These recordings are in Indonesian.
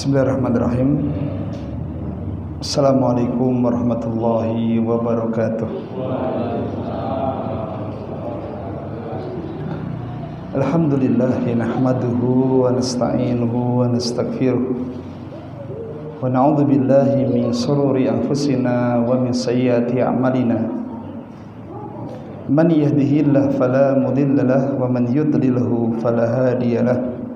Bismillahirrahmanirrahim. Assalamualaikum warahmatullahi wabarakatuh. Alhamdulillah nahmaduhu wa nasta'inuhu wa nastaghfiruh wa na'udzu billahi min shururi anfusina wa min sayyiati a'malina. Man yahdihillahu fala mudilla lahu wa man yudlilhu fala hadiya lahu.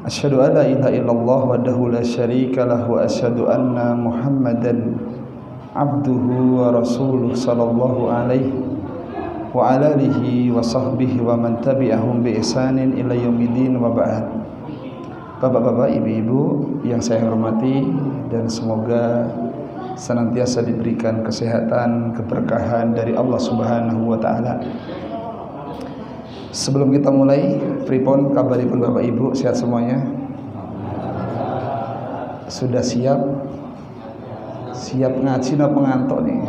Asyhadu an la ilaha illallah wahdahu la syarika lahu wa asyhadu anna Muhammadan abduhu wa rasuluh sallallahu alaihi wa ala alihi wa sahbihi wa man tabi'ahum bi ihsanin ila yaumiddin wa ba'd. Bapak-bapak, ibu-ibu yang saya hormati, dan semoga senantiasa diberikan kesehatan, keberkahan dari Allah Subhanahu wa taala. Sebelum kita mulai, pripun kabaripun Bapak Ibu, sehat semuanya? Sudah siap? Siap ngaji napa ngantuk nih?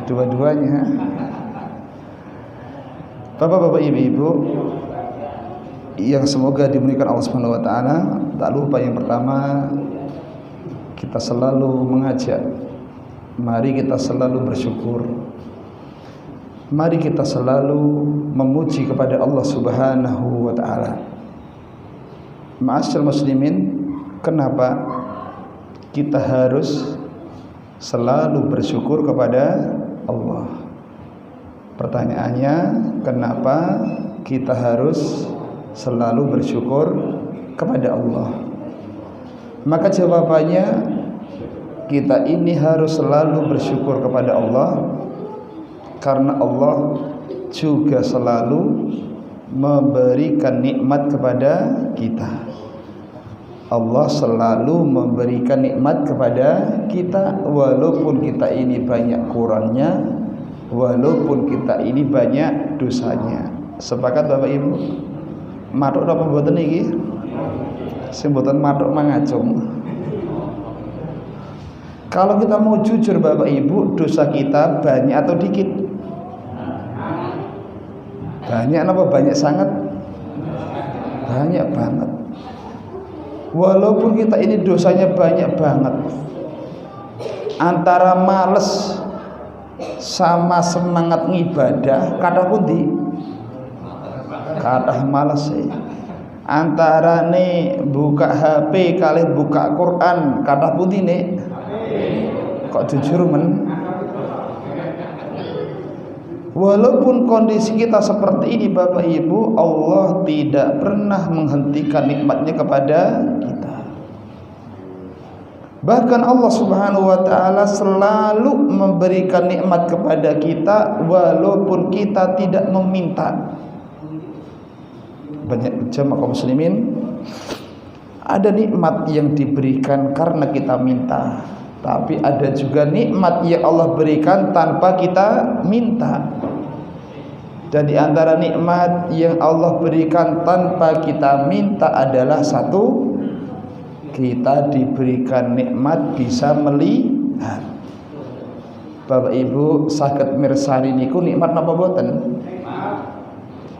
Dua-duanya. Bapak-bapak, ibu-ibu yang semoga dimuliakan Allah Subhanahu wa taala, tak lupa yang pertama kita selalu mengajak, mari kita selalu bersyukur. Mari kita selalu memuji kepada Allah Subhanahu wa taala. Ma'asyiral muslimin, kenapa kita harus selalu bersyukur kepada Allah? Pertanyaannya, kenapa kita harus selalu bersyukur kepada Allah? Maka jawabannya, kita ini harus selalu bersyukur kepada Allah karena Allah juga selalu memberikan nikmat kepada kita. Allah selalu memberikan nikmat kepada kita, walaupun kita ini banyak kurangnya, walaupun kita ini banyak dosanya. Sepakat Bapak Ibu? Matuk apa mboten iki? Sing mboten matuk mangacung. Kalau kita mau jujur Bapak Ibu, dosa kita banyak atau dikit? Banyak apa banyak sangat? Banyak banget. Walaupun kita ini dosanya banyak banget, antara males sama semangat ngibadah kata pundi? Kata males sih. Antara nih buka HP kali buka Quran kata pundi nih? Kok jujur men? Walaupun kondisi kita seperti ini Bapak Ibu, Allah tidak pernah menghentikan nikmatnya kepada kita. Bahkan Allah Subhanahu wa taala selalu memberikan nikmat kepada kita walaupun kita tidak meminta. Banyak jemaah kaum muslimin, ada nikmat yang diberikan karena kita minta, tapi ada juga nikmat yang Allah berikan tanpa kita minta. Dan di antara nikmat yang Allah berikan tanpa kita minta adalah satu, kita diberikan nikmat bisa melihat. Bapak Ibu saged mirsani niku nikmat napa boten?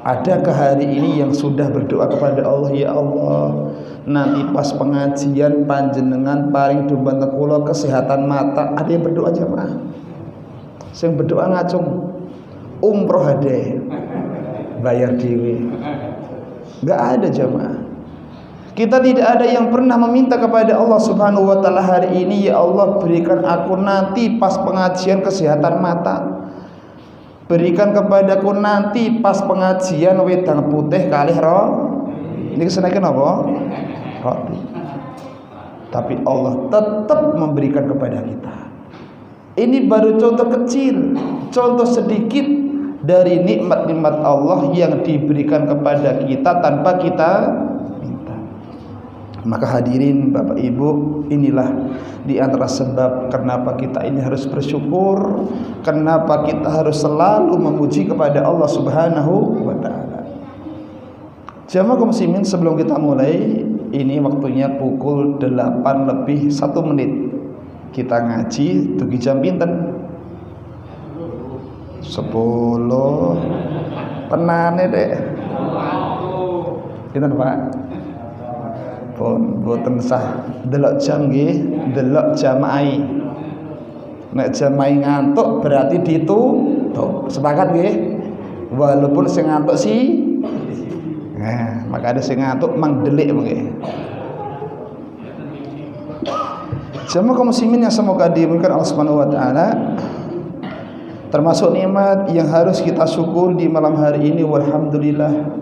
Adakah hari ini yang sudah berdoa kepada Allah, ya Allah, nanti pas pengajian panjenengan paring dumateng kula kesehatan mata? Ada yang berdoa jemaah? Sing berdoa ngacung umroh hade bayar dhewe. Enggak ada jemaah. Kita tidak ada yang pernah meminta kepada Allah Subhanahu wa taala, hari ini ya Allah berikan aku nanti pas pengajian kesehatan mata. Berikan kepadaku nanti pas pengajian wedang putih kalih ro. Ini kesenaikan apa? Roti. Tapi Allah tetap memberikan kepada kita. Ini baru contoh kecil, contoh sedikit dari nikmat-nikmat Allah yang diberikan kepada kita tanpa kita minta. Maka hadirin Bapak Ibu, inilah di antara sebab kenapa kita ini harus bersyukur, kenapa kita harus selalu memuji kepada Allah Subhanahu wa taala. Jamaah kaum muslimin, sebelum kita mulai, ini waktunya pukul 8 lebih 1 menit. Kita ngaji dugi jam pinten? 10. Tenane dek. Pinten Pak? pun boten sah delok jam nggih, delok jamaah. Nek jamaah ngantuk berarti ditutup. Sepakat nggih? Walaupun sing ngantuk sih. Nah, maka ada sing ngantuk mang delik nggih. Jamaah kaum muslimin yang semoga dimuliakan Allah Subhanahu wa taala. Termasuk nikmat yang harus kita syukur di malam hari ini, walhamdulillah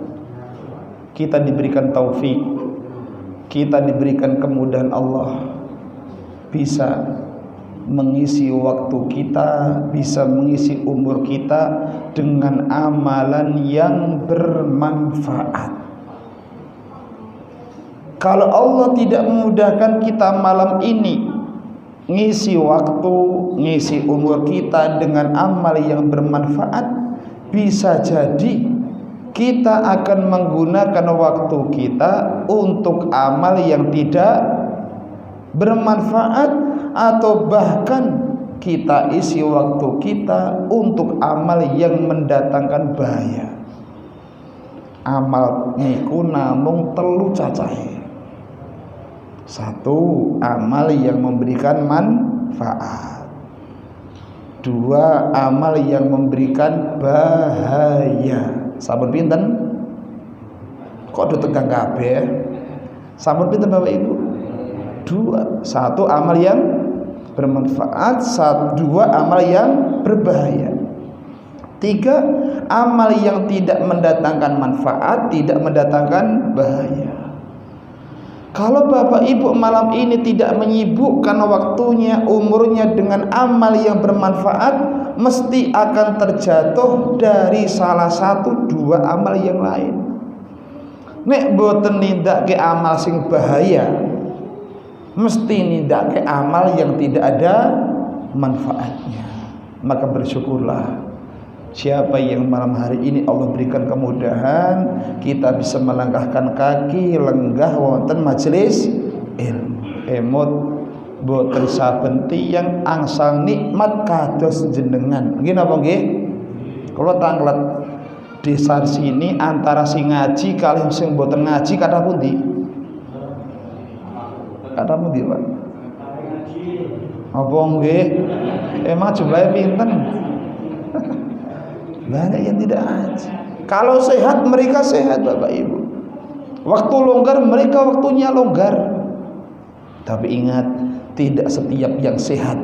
kita diberikan taufik, kita diberikan kemudahan Allah, bisa mengisi waktu kita, bisa mengisi umur kita dengan amalan yang bermanfaat. Kalau Allah tidak memudahkan kita malam ini ngisi waktu, ngisi umur kita dengan amal yang bermanfaat, bisa jadi kita akan menggunakan waktu kita untuk amal yang tidak bermanfaat, atau bahkan kita isi waktu kita untuk amal yang mendatangkan bahaya. Amal niku namung telu cacahe. Satu, amal yang memberikan manfaat. Dua, amal yang memberikan bahaya. Sampun pinten? Kok do tegang kabeh? Sampun pinten Bapak Ibu? Dua. Satu, amal yang bermanfaat. Dua, amal yang berbahaya. Tiga, amal yang tidak mendatangkan manfaat, tidak mendatangkan bahaya. Kalau Bapak Ibu malam ini tidak menyibukkan waktunya, umurnya dengan amal yang bermanfaat, mesti akan terjatuh dari salah satu dua amal yang lain. Nek boten nindakake amal sing bahaya, mesti nindakake amal yang tidak ada manfaatnya. Maka bersyukurlah siapa yang malam hari ini Allah berikan kemudahan, kita bisa melangkahkan kaki lenggah wonten majelis ilmu. Emot boten saben tiyang angsal nikmat kados jenengan. Nggih napa nggih? Kula tanglet desa sini antara sing ngaji kalih sing boten ngaji kathah pundi? Kathah pundi, Pak? Apa nggih? Emang jumlahnya pinten? Banyak yang tidak haji. Kalau sehat mereka sehat Bapak Ibu. Waktu longgar mereka waktunya longgar. Tapi ingat, tidak setiap yang sehat,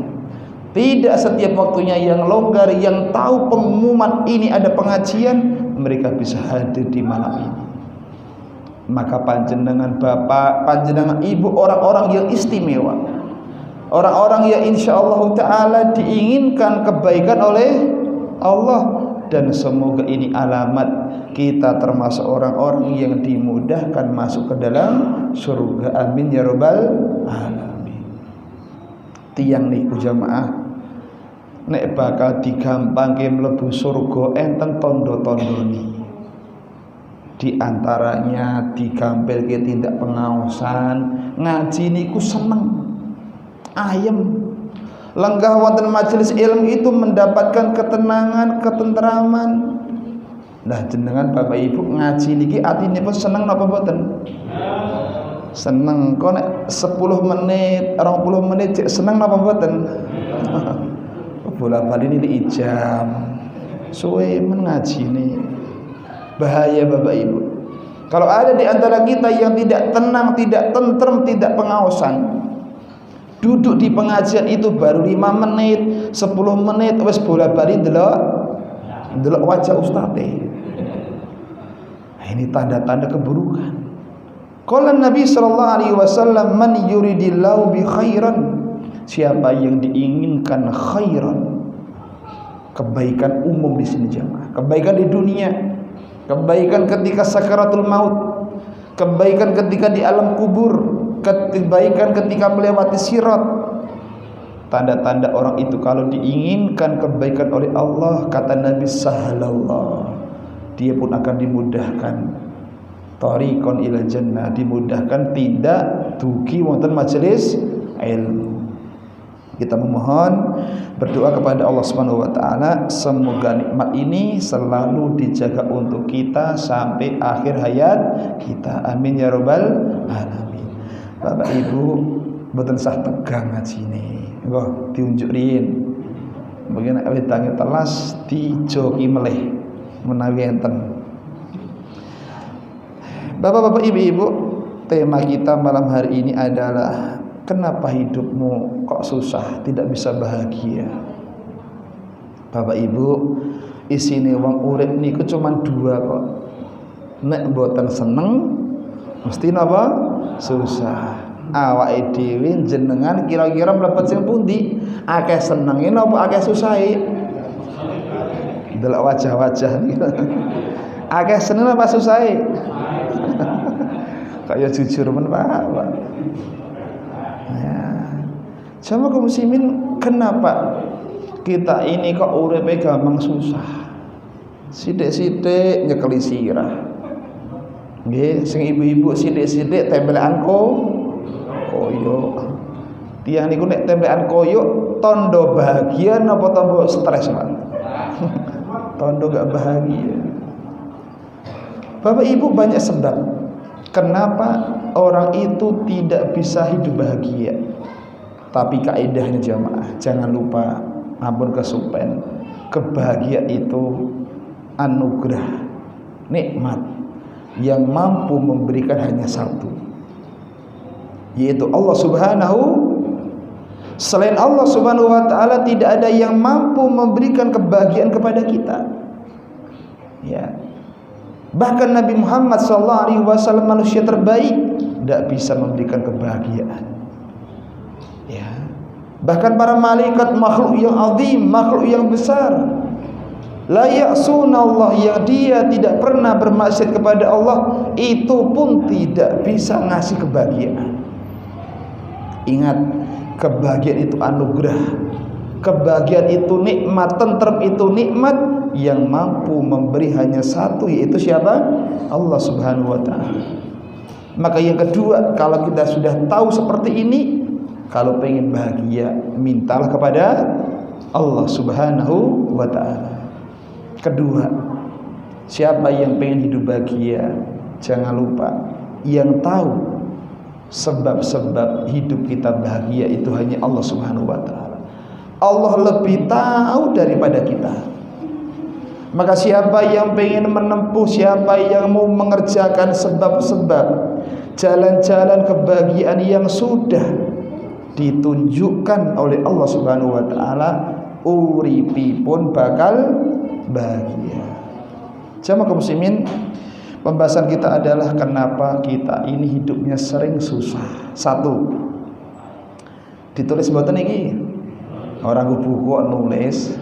tidak setiap waktunya yang longgar, yang tahu pengumuman ini ada pengajian, mereka bisa hadir di malam ini. Maka panjenengan Bapak, panjenengan Ibu, orang-orang yang istimewa, orang-orang yang insya Allah Ta'ala diinginkan kebaikan oleh Allah. Dan semoga ini alamat kita termasuk orang-orang yang dimudahkan masuk ke dalam surga. Amin ya rabbal alamin. Tiang niku jamaah nek bakal digampangke mlebu surga enten tondo-tondone. Di antaranya digampilke tindak pengaosan, ngaji niku seneng, ayem. Lenggah wonten majelis ilmu itu mendapatkan ketenangan, ketentraman. Nah jenengan Bapak Ibu ngaji niki atinipun seneng napa mboten? Seneng. Kok nek 10 menit, 20 menit cek seneng napa mboten? Bola-bali ini ijam. Suwe men ngajine. Bahaya Bapak Ibu. Kalau ada di antara kita yang tidak tenang, tidak tentrem, tidak pengaosan, duduk di pengajian itu baru 5 menit, 10 menit wis bola-bali ndelok wajah ustadz. Ini tanda-tanda keburukan. Qala Nabi sallallahu alaihi wasallam, man yuridillahu bi khairan, siapa yang diinginkan khairan, kebaikan umum di sini jamaah, kebaikan di dunia, kebaikan ketika sakaratul maut, kebaikan ketika di alam kubur, kebaikan ketika melewati sirat. Tanda-tanda orang itu kalau diinginkan kebaikan oleh Allah, kata Nabi sahalallah, dia pun akan dimudahkan tariqon ila jannah, dimudahkan tidak dugi wonten majelis ilmu. Kita memohon berdoa kepada Allah Subhanahu wa taala semoga nikmat ini selalu dijaga untuk kita sampai akhir hayat kita. Amin ya rabbal alamin. Bapak Ibu mboten sah tegang ngajine. Engko diunjuk riyin. Mungkin wedange telas dijoki melih menawi enten. Bapak-bapak, ibu-ibu, tema kita malam hari ini adalah kenapa hidupmu kok susah, tidak bisa bahagia. Bapak Ibu, isine wong urip niku cuman dua kok. Nek mboten seneng mesti napa? Susah. Awake dhewe jenengan kira-kira mlebet sing pundi? Akeh senenge napa akeh susahe? Delok wajah-wajah niku. Akeh seneng apa susahe? Kayak jujur men Pak. Ya. Sama kaum muslimin, kenapa kita ini kok uripe gampang susah? Sithik-sithik nyekeli sirah. Nggih, sing ibu-ibu sithik-sithik tempelan koyo. Tiang niku nek tempelan koyo tondo bahagia napa tondo stres, Pak? Tondo gak bahagia. Bapak Ibu, banyak sebab kenapa orang itu tidak bisa hidup bahagia. Tapi kaidahnya jamaah, jangan lupa, ampun kesupen, kebahagiaan itu anugerah, nikmat yang mampu memberikan hanya satu, yaitu Allah Subhanahu. Selain Allah Subhanahu wa ta'ala tidak ada yang mampu memberikan kebahagiaan kepada kita. Ya. Bahkan Nabi Muhammad SAW, manusia terbaik, tidak bisa memberikan kebahagiaan. Ya. Bahkan para malaikat, makhluk yang azim, makhluk yang besar, la ya'sunallah, yang dia tidak pernah bermaksiat kepada Allah, itu pun tidak bisa ngasih kebahagiaan. Ingat, kebahagiaan itu anugerah, kebahagiaan itu nikmat, tentrem itu nikmat yang mampu memberi hanya satu, yaitu siapa? Allah Subhanahu wa ta'ala. Maka yang kedua, kalau kita sudah tahu seperti ini, kalau pengen bahagia, mintalah kepada Allah Subhanahu wa ta'ala. Kedua, siapa yang pengen hidup bahagia, jangan lupa, yang tahu sebab-sebab hidup kita bahagia itu hanya Allah Subhanahu wa ta'ala. Allah lebih tahu daripada kita. Maka siapa yang pengen menempuh, siapa yang mau mengerjakan sebab-sebab jalan-jalan kebahagiaan yang sudah ditunjukkan oleh Allah Subhanahu wa ta'ala, uripi pun bakal bahagia. Jamaah kaum muslimin, pembahasan kita adalah kenapa kita ini hidupnya sering susah. Satu, ditulis mboten iki. Orang buku nulis.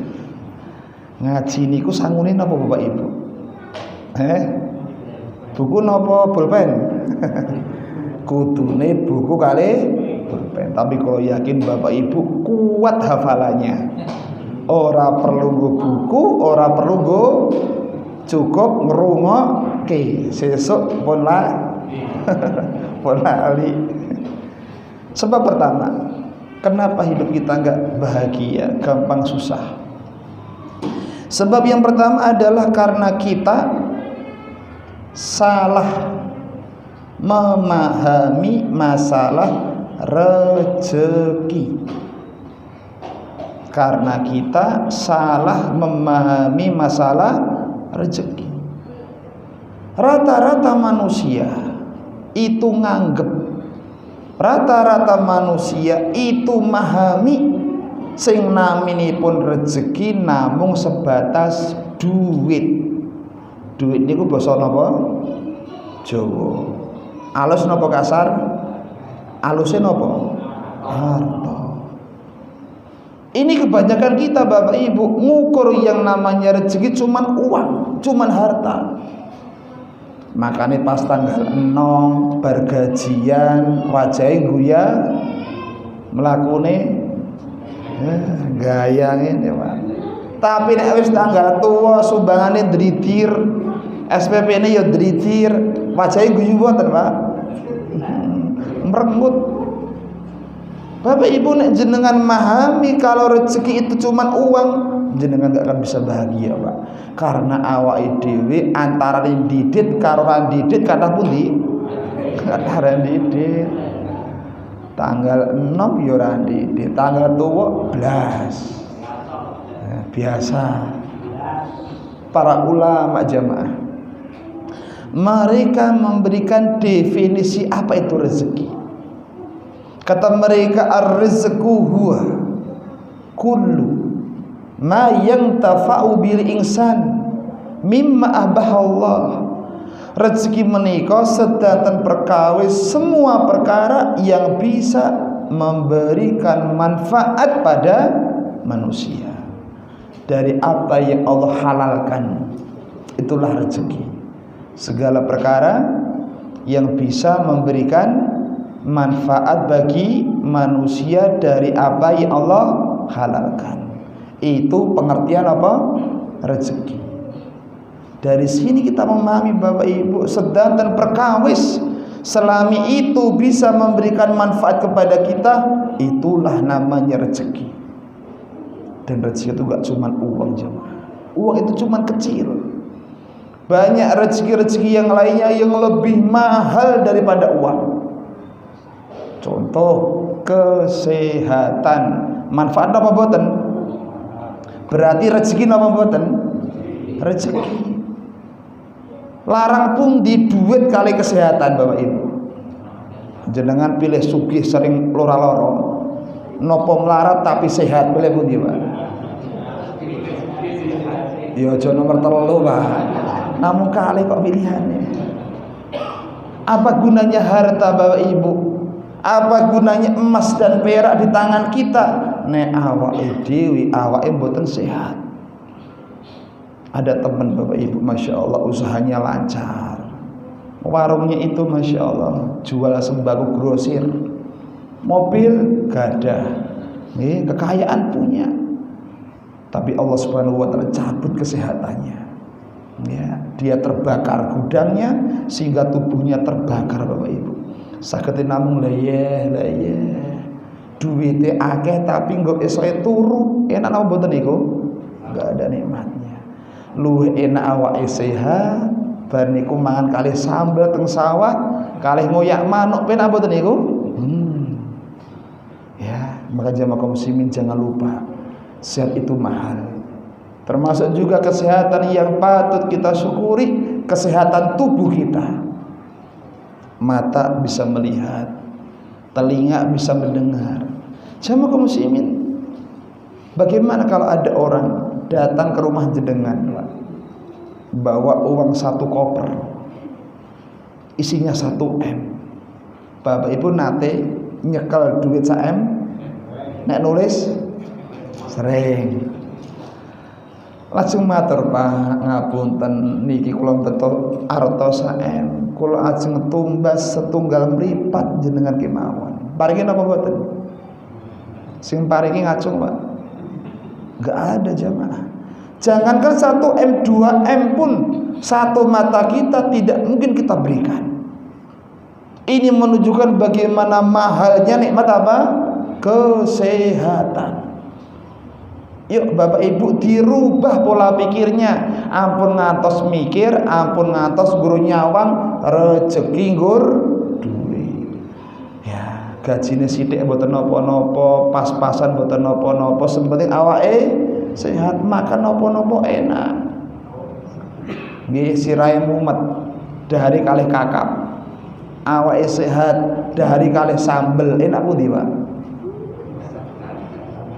Ngaji niku sangune napa Bapak Ibu? Buku napa pulpen? Kudune buku kali pulpen. Tapi kalau yakin Bapak Ibu kuat hafalannya. Ora perlu nggo buku, ora perlu nggo, cukup ngrungokke, sesuk pun lali. Sebab pertama, kenapa hidup kita enggak bahagia, gampang susah? Sebab yang pertama adalah karena kita salah memahami masalah rezeki. Karena kita salah memahami masalah rezeki. Rata-rata manusia itu nganggep, rata-rata manusia itu memahami sing naminipun rezeki namung sebatas duit. Duit niku basa napa? Jawa. Alus napa kasar? Aluse napa? Harta. Ini kebanyakan kita Bapak Ibu ngukur yang namanya rezeki cuman uang, cuman harta. Makanya pas tanggal 6 bar gajian wajahe guya mlakune gaya ngene, Pak. Tapi nek wis tanggal tua sumbangane dritir, SPP-ne ya dritir, wajahe guyu mboten, Pak. Merengut. Bapak Ibu nek jenengan memahami kalau rezeki itu cuman uang, jenengan gak akan bisa bahagia, Pak. Karena awake dhewe antara didit karo ra didit kathah pundi? Kathah didit. tanggal 6 ya ora di tanggal tuwa blas. Biasa para ulama jamaah, mereka memberikan definisi apa itu rezeki. Kata mereka, ar-rizqu huwa kullu ma yantafa'u bil insan mimma abahallah. Rezeki menika sedanten perkawis semua perkara yang bisa memberikan manfaat pada manusia dari apa yang Allah halalkan. Itulah rezeki. Segala perkara yang bisa memberikan manfaat bagi manusia dari apa yang Allah halalkan. Itu pengertian apa? Rezeki. Dari sini kita memahami Bapak Ibu, sedanten perkawis selami itu bisa memberikan manfaat kepada kita, itulah namanya rezeki. Dan rezeki itu gak cuma uang jemaah. Uang itu cuma kecil. Banyak rezeki-rezeki yang lainnya yang lebih mahal daripada uang. Contoh kesehatan, manfaat apa boten? Berarti rezeki apa boten? Rezeki. Larang pun di duit kali kesehatan Bapak Ibu. Jenengan pilih sugih sering lora-loro, nopo melarat tapi sehat, pilih pundi Pak? Ya aja nomor 3 Pak. Namun kali kok pilihannya. Apa gunanya harta Bapak Ibu? Apa gunanya emas dan perak di tangan kita nek awake dhewe awake mboten sehat? Ada teman Bapak Ibu, Masya Allah usahanya lancar, warungnya itu Masya Allah jual sembako grosir, mobil gadah, kekayaan punya, tapi Allah Subhanahu wa Ta'ala cabut kesehatannya. Ya, dia terbakar gudangnya sehingga tubuhnya terbakar Bapak Ibu. Saged namung layeh duwite akeh tapi nggak iso turu, enak apa mboten niku? Enggak ada nikmatnya. Luwih enak awake sehat, bar niku mangan kalih sambel teng sawah, kalih ngoyak manuk penak mboten niku? Ya, maka jamaah kaum muslimin jangan lupa, sehat itu mahal. Termasuk juga kesehatan yang patut kita syukuri, kesehatan tubuh kita. Mata bisa melihat, telinga bisa mendengar. Jamaah kaum muslimin, bagaimana kalau ada orang datang ke rumah jenengan, bawa uang 1 koper, isinya 1 M. Bapak Ibu nate nyekel duit 1 M, nek nulis sering. Langsung matur, Pak, ngapunten niki kula beto arta 1 M. Kula ajeng tumbas setunggal mripat jenengan kemawon. Paringi napa mboten? Sing paringi ngacung, Pak. Enggak ada jamaah. Jangankan 1 M, 2 M pun satu mata kita tidak mungkin kita berikan. Ini menunjukkan bagaimana mahalnya nikmat apa? Kesehatan. Yuk Bapak Ibu dirubah pola pikirnya. Ampun ngantos mikir, ampun ngantos guru nyawang, rezeki nggur duit. Ya, gajine sithik mboten napa-napa, pas-pasan mboten napa-napa, sepenting awake sehat, makan napa-napa enak. Nggih sirahe mumet dahari kalih kakap. Awake sehat dahari kalih sambel, enak pundi, Pak?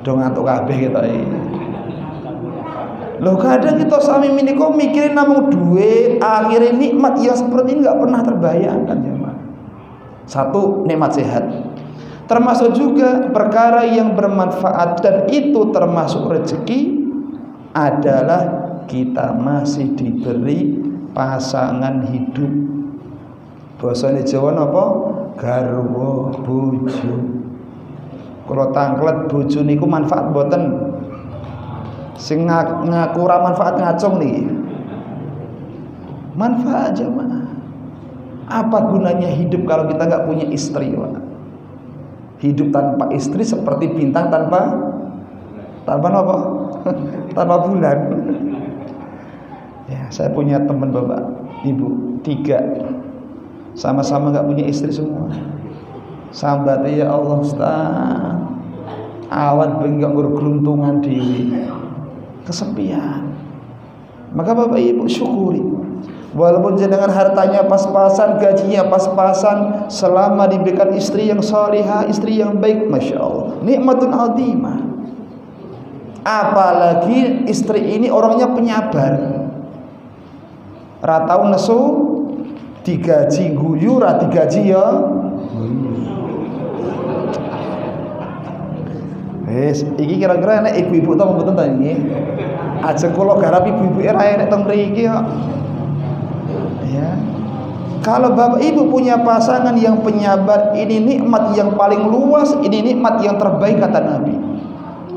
Do ngantuk kabeh kita iki. Loh kadang kita sami menika mikirin namung duit, akhirnya nikmat yang seperti ini enggak pernah terbayangkan jemaah. 1, nikmat sehat. Termasuk juga perkara yang bermanfaat dan itu termasuk rezeki adalah kita masih diberi pasangan hidup. Basane Jawa napa? Garwa bojo. Kalau tangklet bojo niku manfaat mboten? Sing ngaku ora manfaat ngacung nih. Manfaat jemaah. Apa gunanya hidup kalau kita nggak punya istri, Pak? Hidup tanpa istri seperti bintang tanpa apa? Tanpa bulan. Ya, saya punya teman Bapak, Ibu 3 sama-sama nggak punya istri semua. Sambat ya Allah Ustaz. Awat benggak berkeluntungan diri. Kesepian. Maka Bapak Ibu syukuri. Walaupun jenengan hartanya pas-pasan, gajinya pas-pasan, selama diberikan istri yang salihah, istri yang baik, Masya Allah, nikmatun azimah. Apalagi istri ini orangnya penyabar, ratau nesu digaji guyu, rati gaji ya. Wes, iki kira-kira nek ibu-ibu tau mboten ta iki? Ajeng kula garap ibu-ibu era enek teng mriki kok. Ya. Kalau Bapak Ibu punya pasangan yang penyabar, ini nikmat yang paling luas, ini nikmat yang terbaik kata Nabi.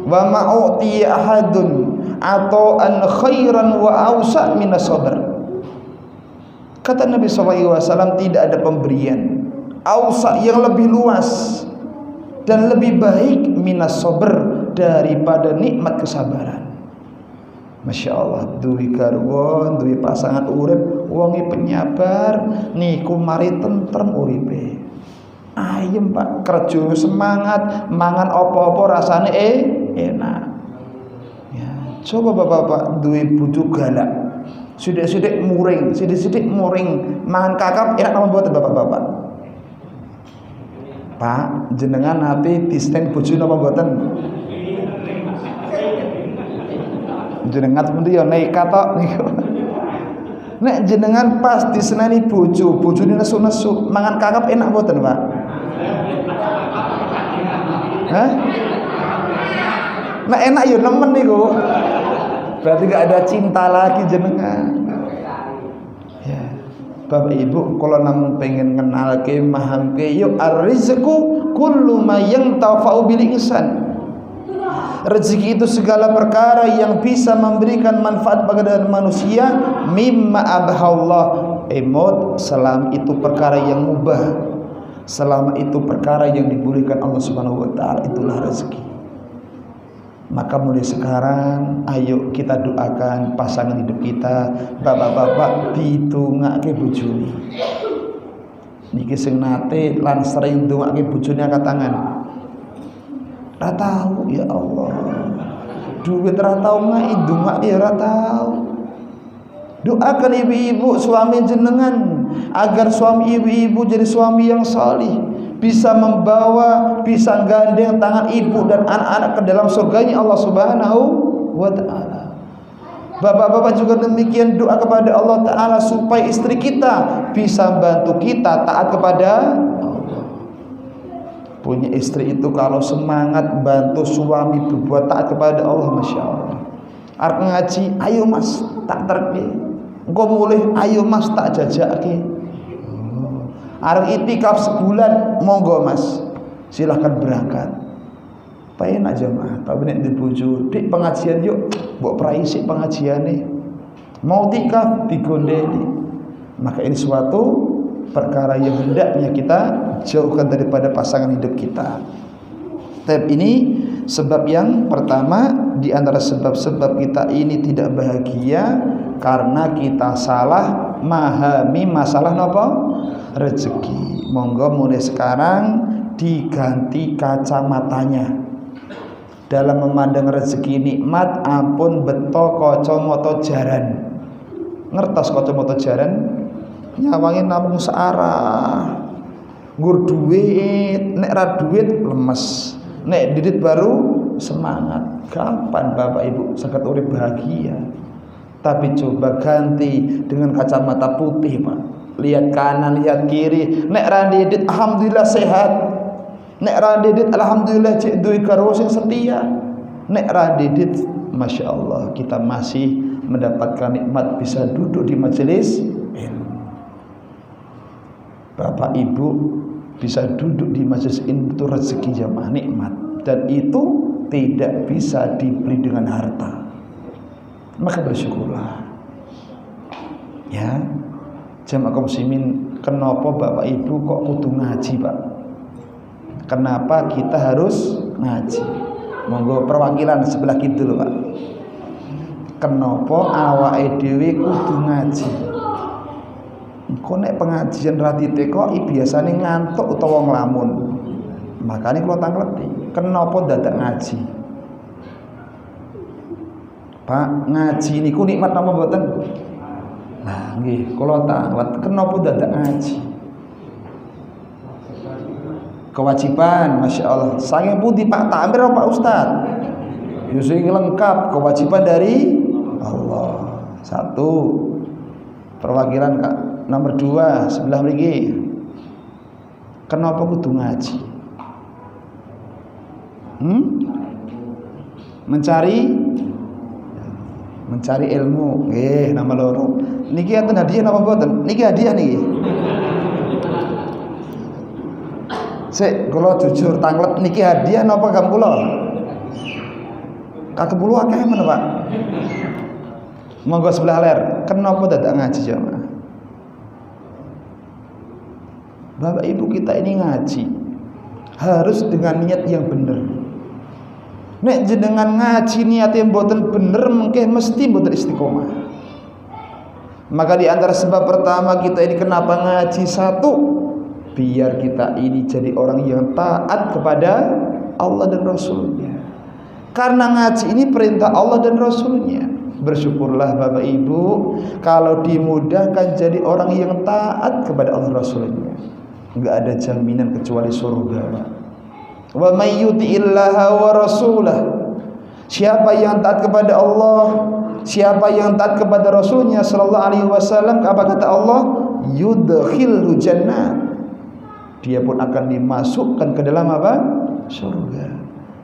Wa ma'uti ahadun atau an khairan wa ausa minas sabr. Kata Nabi SAW, tidak ada pemberian ausa yang lebih luas dan lebih baik minas sabr, daripada nikmat kesabaran. Masya Allah, duwi garwa, duwi pasangan urip, wonge penyabar, niku mari tentrem uripe. Ayem Pak, kerja semangat, mangan apa-apa rasane enak. Ya, coba Bapak-bapak duwe bojo galak. Sidik-sidik muring, sidik-sidik muring, mangan kakap enak napa mboten Bapak-bapak? Pak, jenengan nate disten bojo napa mboten? Jenengan seperti ya nekat tok niku. Nek jenengan pas diseneni bojo, bojone nesu-nesu, mangan kakap enak mboten, Pak? Hah? Nek enak ya nemen niku. Berarti gak ada cinta lagi jenengan. Ya. Bapak Ibu, kalau namun pengen kenalke, mahamke, yuk ar-rizqu kullu ma yantafa'u bil insan. Rezeki itu segala perkara yang bisa memberikan manfaat bagi manusia, mimma abahallah, emot, selama itu perkara yang mubah, selama itu perkara yang dibolehkan Allah Subhanahu wa taala, itulah rezeki. Maka mulai sekarang ayo kita doakan pasangan hidup kita. Bapak-bapak ditungake bojone niki sing nate lan sering ndongake bojone angkat tangan. Ra tahu ya Allah. Duit ra tahu ngai ndongake ra tahu. Doakan ibu-ibu suami jenengan agar suami ibu-ibu jadi suami yang salih, bisa membawa, bisa gandeng tangan ibu dan anak-anak ke dalam surganya Allah Subhanahu wa taala. Bapak-bapak juga demikian, doa kepada Allah taala supaya istri kita bisa bantu kita taat kepada Allah. Punya istri itu kalau semangat bantu suami berbuat taat kepada Allah, Masya Allah. Arep ngaji, ayo Mas tak terke. Engko mulih, ayo Mas tak jajake. Arep itikaf sebulan, monggo Mas, silahkan berangkat. Penak jamaah, tapi nek dibojo, dik pengajian yuk, mbok prai sik pengajiane. Mau tikaf digondeli. Maka ini suatu perkara yang hendaknya kita jauhkan daripada pasangan hidup kita. Tapi ini sebab yang pertama di antara sebab-sebab kita ini tidak bahagia karena kita salah memahami masalah napa? Rezeki. Monggo mulai sekarang diganti kacamatanya dalam memandang rezeki nikmat. Ampun beto kacamata jaran. Ngertos kacamata jaran? Nyawangin namung searah. Nggur duit, nek ra duit lemes, nek didit baru semangat. Kapan Bapak Ibu saged urip bahagia? Tapi coba ganti dengan kacamata putih, Pak. Lihat kanan, lihat kiri. Nek ra didit alhamdulillah sehat. Nek ra didit alhamdulillah cek duwe garwa sing setia. Nek ra didit Masya Allah kita masih mendapatkan nikmat bisa duduk di majelis ilmu. Bapak Ibu bisa duduk di majelis ilmu itu rezeki jamaah, nikmat, dan itu tidak bisa dibeli dengan harta. Maka bersyukurlah ya jamaah kaum muslimin. Kenapa Bapak Ibu kok kudu ngaji, Pak? Kenapa kita harus ngaji? Monggo perwakilan sebelah kidul, Pak. Kenapa awake dhewe kudu ngaji? Engko nek pengajian radite kok biasane ngantuk utawa nglamun. Makanya kula tangleti, kenapa dadak ngaji? Pak, ngaji niku nikmat napa mboten? Nah, nggih, kula tanglet kenapa dadak ngaji? Kewajiban, Masya Allah. Saking pundi Pak Takmir apa Pak Ustad? Ya sing lengkap, kewajiban dari Allah. Satu, perwakilan Kak. Nomor 2 sebelah mriki. Kenapa kudu ngaji? Mencari ilmu. Nggih, nama loro. Niki enten hadiah napa mboten? Niki hadiah niki. Sik, kula jujur tanglet niki hadiah napa gam kula? Kagem kula akeh men, Pak. Monggo sebelah ler. Kenapa dadak ngaji jamaah? Bapak Ibu kita ini ngaji harus dengan niat yang benar. Nek jenengan ngaji niatnya mboten bener mungkin mesti mboten istiqomah. Maka di antara sebab pertama kita ini kenapa ngaji, satu, biar kita ini jadi orang yang taat kepada Allah dan Rasulnya. Karena ngaji ini perintah Allah dan Rasulnya. Bersyukurlah Bapak Ibu kalau dimudahkan jadi orang yang taat kepada Allah Rasulnya. Enggak ada jaminan kecuali surga. Wa may yuti'illaha wa rasulah. Siapa yang taat kepada Allah, siapa yang taat kepada Rasulnya sallallahu alaihi wasallam, apa kata Allah? Yudkhilhu jannah. Dia pun akan dimasukkan ke dalam apa? Surga.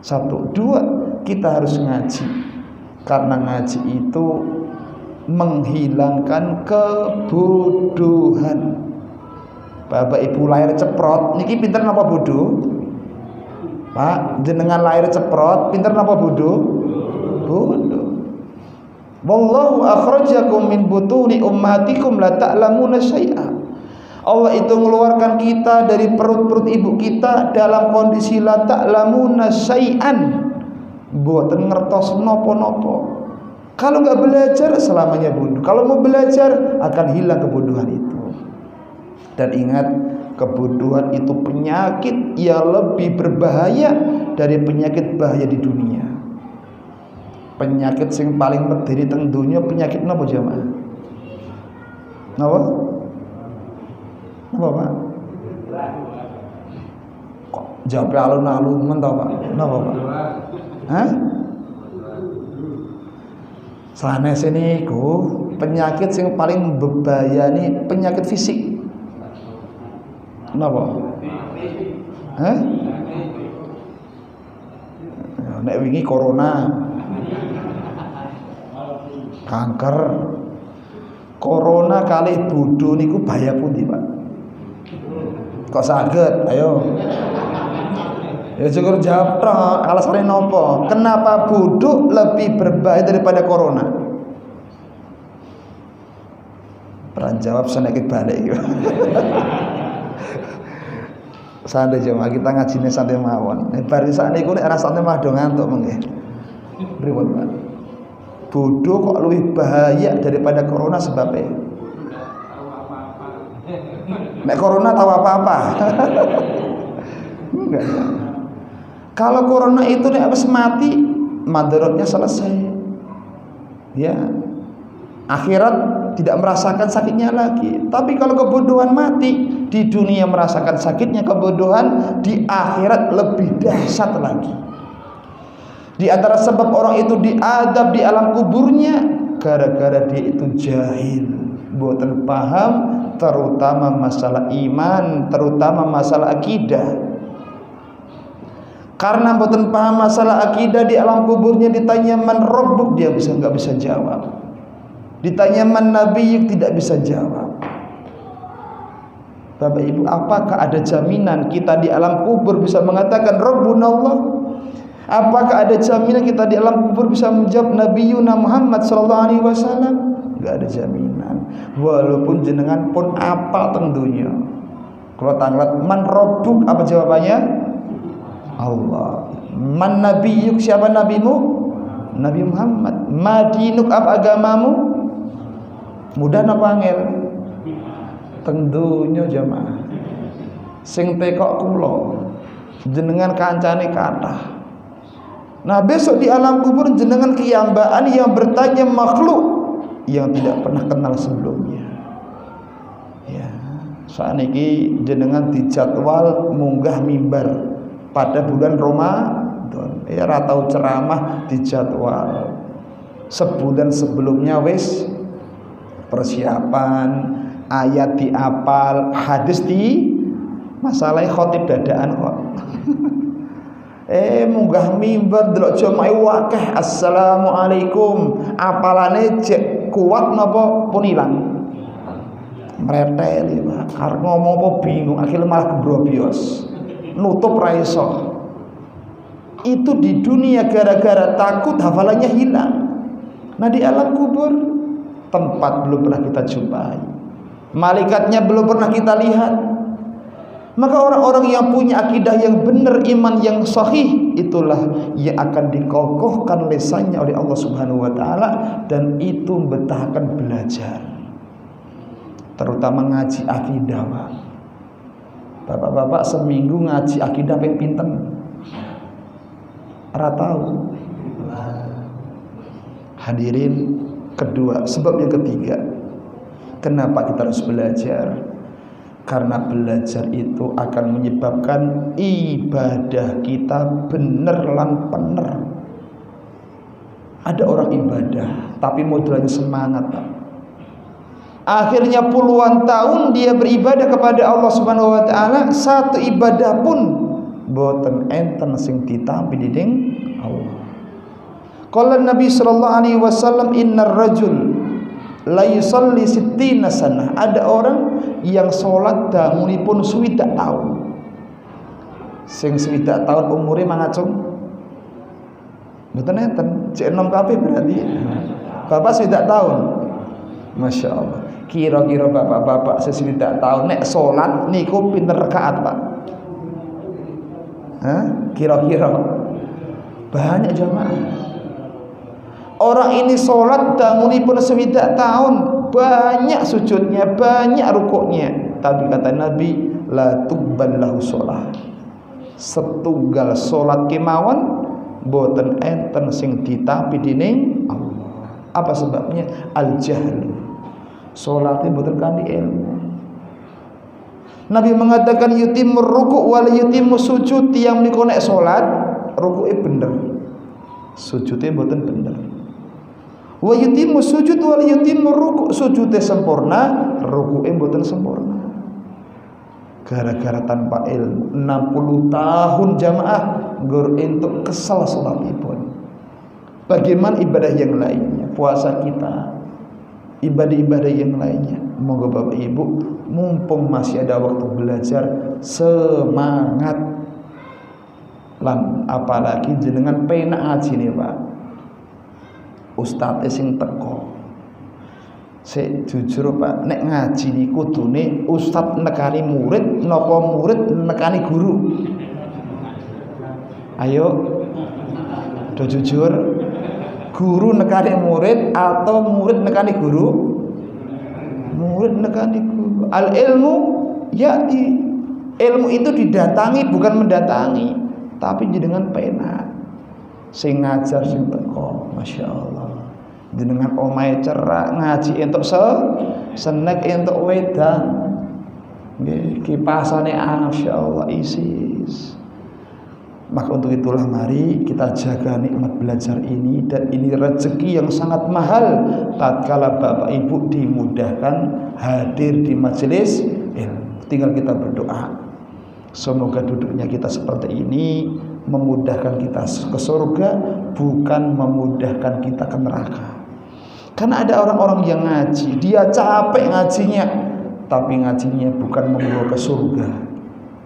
Satu, dua, kita harus ngaji. Karena ngaji itu menghilangkan kebodohan. Bapak Ibu lahir ceprot niki pinter napa bodoh? Pak, jenengan lahir ceprot pinter napa bodoh? Bodoh. Wallahu akhrajakum min butuni ummatikum la ta'lamuna syai'a. Allah itu mengeluarkan kita dari perut-perut ibu kita dalam kondisi la ta'lamuna syai'an. Mboten ngertos nopo-nopo. Kalau enggak belajar selamanya bodoh. Kalau mau belajar akan hilang kebodohan itu. Dan ingat, kebodohan itu penyakit yang lebih berbahaya dari penyakit bahaya di dunia. Penyakit yang paling medeni teng dunia penyakit napa jamaah? Napa? Napa Pak? Kok jawab alun-alun men ta Pak? Napa Pak? Hah? Sanes niku penyakit yang paling berbahaya nih penyakit fisik. Kenapa? Hah? Nek wingi corona, kanker, corona kali bodho niku bahaya pundi, Pak? Kok saged? Ayo. Ya syukur jawab tok, alasane nopo? Kenapa bodho lebih berbahaya daripada corona? Peran jawab senekit balik. Santai jemaah kita ngajine santai mawon. Bar sakniki nek rasane mah do ngantuk mengke. Pripun, Pak? Bodho kok lebih bahaya daripada corona sebabnya? Nek corona tahu apa-apa. Enggak. Kalau corona itu nek habis mati, madaratnya selesai. Ya. Akhirat tidak merasakan sakitnya lagi. Tapi kalau kebodohan mati, di dunia merasakan sakitnya kebodohan, di akhirat lebih dahsyat lagi. Di antara sebab orang itu diadab di alam kuburnya gara-gara dia itu jahil, boten paham, terutama masalah iman, terutama masalah akidah. Karena boten paham masalah akidah, di alam kuburnya ditanya man rabbuk, dia nggak bisa jawab. Ditanya man nabiyyuk, tidak bisa jawab. Bapak Ibu, apakah ada jaminan kita di alam kubur bisa mengatakan Rabbunallah? Apakah ada jaminan kita di alam kubur bisa menjawab Nabiyuna Muhammad sallallahu alaihi wasallam? Enggak ada jaminan. Walaupun jenengan pun apa teng dunya. Kalau tanglet man rabbuk, apa jawabannya? Allah. Man nabiyyuk, siapa nabimu? Nabi Muhammad. Madinuk, apa agamamu? Mudah napa angel? Teng donya jamaah. Sing tekok kula jenengan kancane kathah. Nah besok di alam kubur jenengan kiyambaan yang bertanya makhluk yang tidak pernah kenal sebelumnya. Ya, saiki jenengan dijadwal munggah mimbar pada bulan Ramadan. Ya ora tau ceramah dijadwal. Sebulan sebelumnya wis persiapan, ayat diapal, hadis di masalah khotib dadaan kok. Munggah mimbar delok jamaah wakeh assalamualaikum, apalane cek kuat napa pun ilang. Mreteli Pak, arep ngomong apa bingung, akhirnya malah gebrobios. Nutup ra iso. Itu di dunia gara-gara takut hafalannya hilang. Nah di alam kubur tempat belum pernah kita jumpai, malaikatnya belum pernah kita lihat. Maka orang-orang yang punya akidah yang benar, iman yang sahih, itulah yang akan dikokohkan lisannya oleh Allah Subhanahu wa taala, dan itu betahkan belajar. Terutama ngaji akidah, Pak. Bapak-bapak seminggu ngaji akidah ping pinten? Ora tahu. Hadirin, kedua, sebab yang ketiga, kenapa kita harus belajar? Karena belajar itu akan menyebabkan ibadah kita bener lan pener. Ada orang ibadah tapi modalnya semangat, Pak. Akhirnya puluhan tahun dia beribadah kepada Allah Subhanahu wa taala, satu ibadah pun boten enten sing ditampi dening Allah. Qala Nabi sallallahu alaihi wasallam, innar rajul la yusalli sittina sanah. Ada orang yang sholat dangunipun swidak tahun. Sing swidak tahun umure mangacung mboten enten, cek enom kabeh berarti. Bapak swidak tahun. Masya Allah. Kira-kira bapak-bapak seswidak tahun nek sholat niku pinten rakaat, Pak? Hah? Kira-kira banyak jamaah. Orang ini sholat dangunipun swidak tahun, banyak sujudnya, banyak rukuknya, tapi kata Nabi la tuqbal lahu sholat. Setunggal sholat kemawon boten enten sing ditampi dening Allah. Apa sebabnya? Al-jahl. Sholatnya boten kanthi ilmu. Nabi mengatakan yutimur ruku' wal yutimmu sujud. Yang menika nek sholat rukuke bener, sujudnya boten bener. Wa yutimmu sujud wal yutimmu ruku', sujudnya sempurna, ruku'e mboten sempurna. Gara-gara tanpa ilmu 60 tahun jamaah nggur entuk kesal salatipun. Bagaimana ibadah yang lainnya, puasa kita, ibadah-ibadah yang lainnya. Moga Bapak Ibu mumpung masih ada waktu belajar, semangat. Lan apalagi jenengan penak ngaji nih, Pak. Ustadz sing teko, sik jujur Pak, nek ngaji niku kudune ustadz nekani murid napa murid nekani guru? Ayo, do jujur, guru nekani murid atau murid nekani guru? Murid nekani guru. Al ilmu ya'ti, ilmu itu didatangi bukan mendatangi, tapi dengan penak. Sing ngajar sing teko, Masya Allah. Dengan omahe cerak ngaji entuk senek entuk wedang. Nggih, kipasane Masya Allah isis. Maka untuk itulah mari kita jaga nikmat belajar ini, dan ini rezeki yang sangat mahal tatkala Bapak Ibu dimudahkan hadir di majelis ilmu. Tinggal kita berdoa semoga duduknya kita seperti ini memudahkan kita ke surga, bukan memudahkan kita ke neraka. Karena ada orang-orang yang ngaji, dia capek ngajinya, tapi ngajinya bukan membawa ke surga,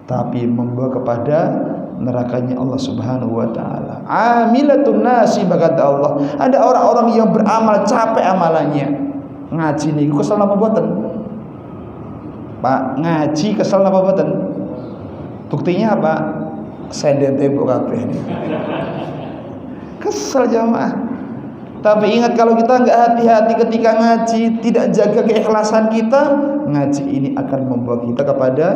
tapi membawa kepada nerakanya Allah Subhanahu wa taala. Amilatun nasi, kata Allah. Ada orang-orang yang beramal capek amalannya. Ngaji niku kesel napa mboten? Pak, ngaji kesel napa mboten? Buktinya apa? Senden tembok kabeh. Kesel jamaah. Tapi ingat, kalau kita nggak hati-hati ketika ngaji, tidak jaga keikhlasan kita, ngaji ini akan membawa kita kepada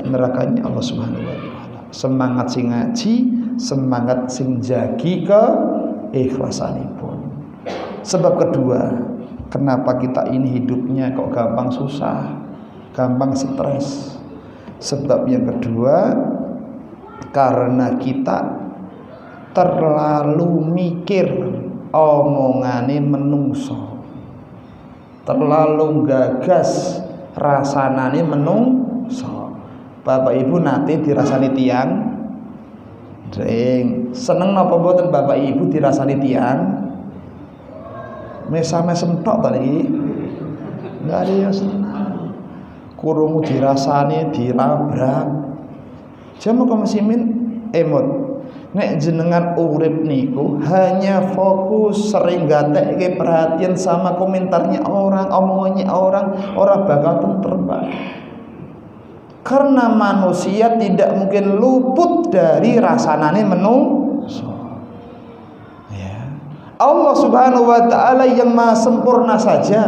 nerakanya Allah Subhanahu wa taala. semangat sing ngaji, semangat sing jagi keikhlasanipun. Sebab kedua, kenapa kita ini hidupnya kok gampang susah, gampang stres? Sebab yang kedua, karena kita terlalu mikir omongane menungso, terlalu gagas rasanane menungso. Bapak Ibu nate dirasani tiang sing seneng napa mboten Bapak Ibu dirasani tiang? Mesam-mesem tok tadi, nggak ada yang senang. Kurungu dirasani, dirabrak. Jamu kaum muslimin emot. Nek jenengan urip niku hanya fokus sering gatekke perhatian sama komentarnya orang, omongannya orang bakal tentrem, Pak. Karena manusia tidak mungkin luput dari rasanane menungso. Allah Subhanahu wa taala yang maha sempurna saja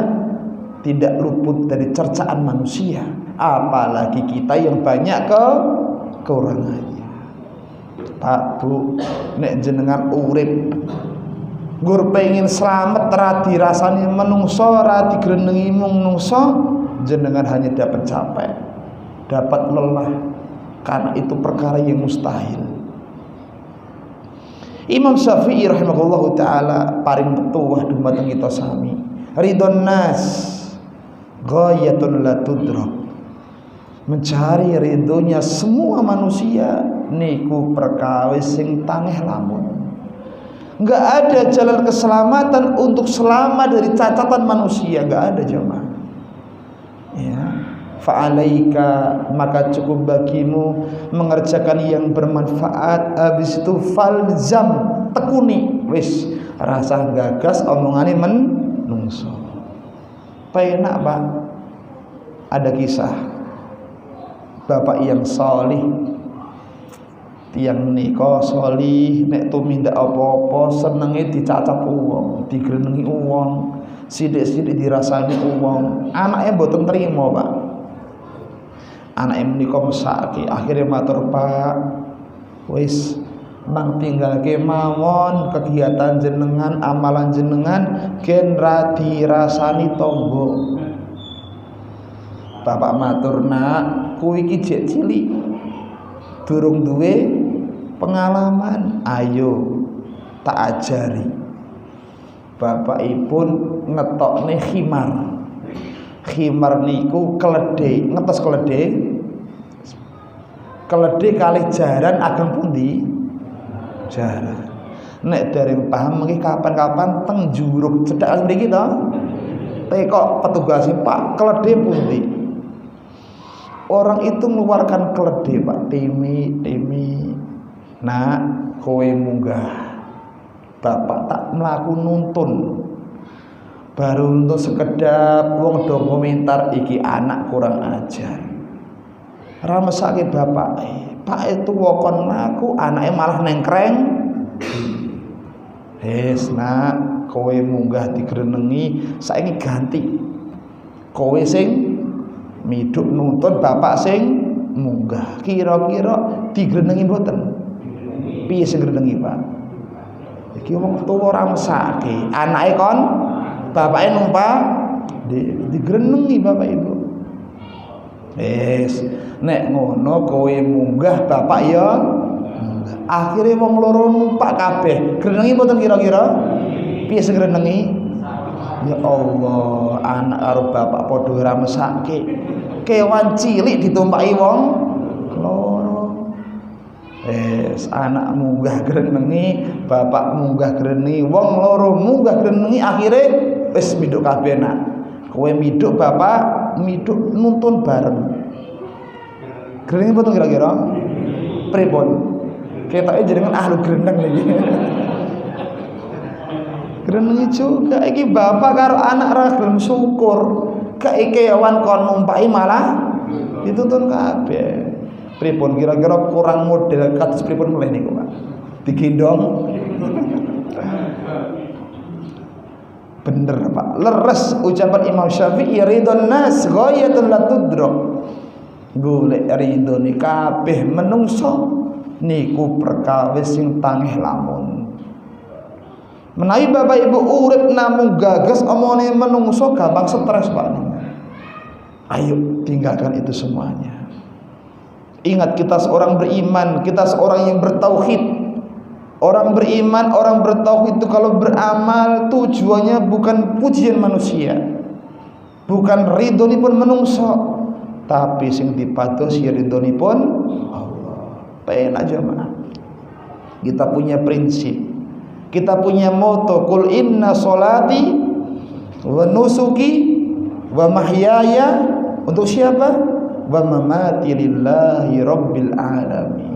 tidak luput dari cercaan manusia, apalagi kita yang banyak kekurangannya. Pak Bu, nek jenengan urip gur pengin slamet ra dirasani menungso, ra digrenengi menungso, jenengan hanya dapat capek, dapat lelah, karena itu perkara yang mustahil. Imam Syafi'i rahimahullahu ta'ala paring petuah dumateng kita sami, ridon nas ghayatun la tudrak. Mencari ridhonya semua manusia niku perkawis sing tangeh lamun. Enggak ada jalan keselamatan untuk selamat dari cacatan manusia, enggak ada jemaah. Ya. Fa'alaika, maka cukup bagimu mengerjakan yang bermanfaat. Habis itu falzam, tekuni wis rasa gagas omongane menungso. Penak Pak. Ada kisah bapak yang solih, tiang nika solih, nek tumindak apa-apa senenge dicacat uang, digrenengi uang, sidik-sidik dirasani uang. Anaknya mboten terima Pak. Anak menika mesake, akhirnya matur, Pak, wis mang tinggalke mawon kegiatan jenengan, amalan jenengan gen ra dirasani tangga. Bapak matur, nak, kuwi iki jek cilik, durung duwe pengalaman, ayo tak ajari. Bapakipun ngetokne khimar. Khimar niku keledhe, ngetos keledhe. Keledhe kalih jaran ageng pundi? Jaran. Nek dereng paham iki kapan-kapan teng juruk cedhak mriki to. Tekok petugas Pak, keledhe pundi? Orang itu mengeluarkan keledhe Pak, timi. Nak, kowe munggah. Bapak tak mlaku nuntun. Baru untuk sekedap wong do komentar iki anak kurang ajar. Ra mesake bapak, Pak itu wokon aku anake malah nengkreng. Wis nak, kowe munggah digrenengi, saiki ganti. Kowe sing miduk nuntun bapak sing munggah. Kira-kira digrenengi mboten? Piye sing grenengi, Pak? Iki wong tuwa ora mesake, anake kon bapaknya numpak digrenengi Bapak Ibu. Wis nek ngono kowe munggah bapak ya munggah. Akhire wong loro numpak kabeh. Grenengi mboten kira-kira? Piye sing grenengi? Ya Allah, anak karo bapak padha ora mesake. Kewan cilik ditumpaki wong loro. Wis anak munggah grenengi, bapak munggah grenengi, wong loro munggah grenengi, akhire wis miduk kabeh nak. Kowe miduk bapak miduk nuntun bareng. Grenengi mboten kira-kira? Pripun? Ketoke jenengan ahli greneng lagi. Grenengi juga iki bapak karo anak ra gelem syukur. Keikewan kon numpaki malah dituntun kabeh. Pripun kira-kira kurang model kados pripun mulih niku, Pak? Digendong. Bener Pak, leres ucapan Imam Syafi'i, ridon nas ghayatun la tudrak. Golek ridone kabeh menungso niku perkawis sing tangih lamun. Menawi Bapak Ibu urip namung gagas omone menungso gampang stres Pak. Ayo tinggalkan itu semuanya. Ingat kita seorang beriman, kita seorang yang bertauhid. Orang beriman, orang bertauhid itu kalau beramal tujuannya bukan pujian manusia, bukan ridhonipun menungso, tapi sing dipatosi ridhonipun Allah. Penak jamaah. Kita punya prinsip, kita punya moto, qul inna sholati wa nusuki wa mahyaya, untuk siapa? Wa mamati lillahi rabbil alamin.